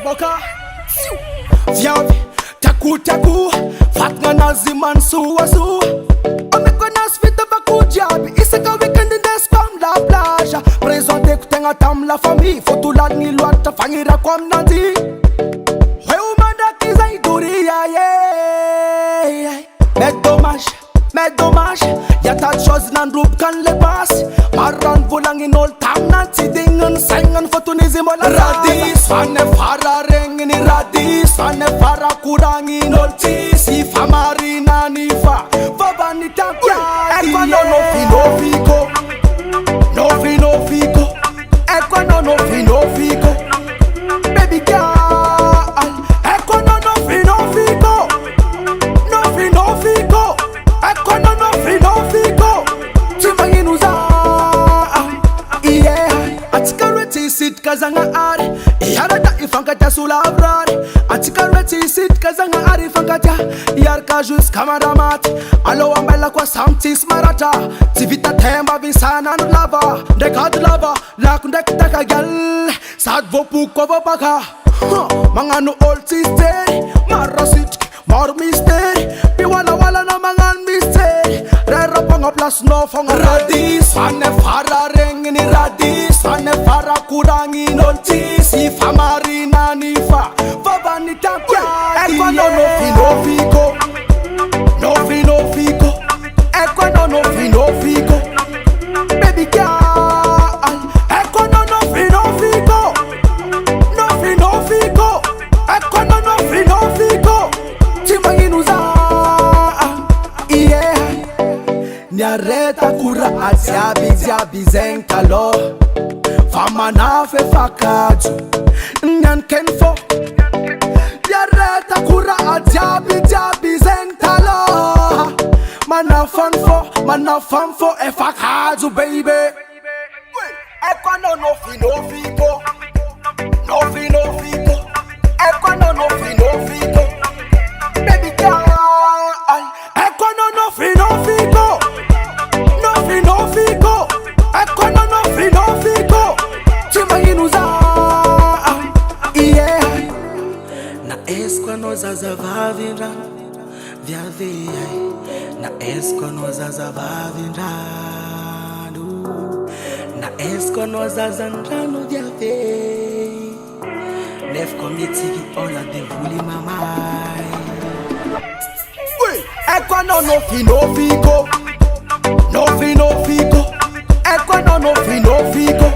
boka Viavi, taku Fatna naziman suwa Amekona svita vaku diaby Isaka weekend indesiko la plage Présenté ko tegna tam la famille Fotolady ny loatra fagnirako aminanjy Hoe mandraky zay doria Mais dommage Y'a tas de choses nandroboka an'le basy Maro rano volagnin'olo tamina tsy digniny saignany fotonizy mbola radis Fane fara regniny radis Fane fara koragnin'olo tsisy famarinany fa Vavany tampiady Eko nofinofiko Eko nofinofiko Baby girl Eko nofinofiko Nofinofiko Eko nofinofiko Tsy magnino za Yeah Atsika roe tsy hisitrika zagnahary Iaraka ifankatia solavrary Atsika roe tsy hisitrika zagnahary ifankatia Iaraka jusqu'à maramaty Allo ambela koa samy tsisy maratra Tsy vita temba visan'andro lava Ndraiky ady lava Lako ndraiky takagal Sady voapoko koa voapaka Magnano olo tsisy jery Maro rasitriky, maro mysteri Miwalawala na magnano mysteri Rerapagna plasinao fogna radis Fane fara regniny radis Fane fara koragnin'olo tsisy famarinany fa Vavany tampiady Eko nofinofiko Nofinofiko Eko nofinofiko Baby girl Eko nofinofiko Nofinofiko Eko nofinofiko Tsy magnino za Yeah Niareta kura ajiaby zegny taloha Fa manafy efa kajo Nianikeny fô Niareta kura ajiaby zegny taloha Manafany fô efa kajo baby Eko nofinofiko Nofinofiko Eko nofinofiko Baby girl Eko nofinofiko Nofinofiko Eko nofinofiko Tsy magnino za Yeah Na esiko anao zazavavin-drano Viavy Na esiko anao zazavavin-drano Na esiko anao zazan-drano viavy Nefa koa mietsiky ona devoly mamay Eko anao nofinofiko Nofinofiko Eko anao nofinofiko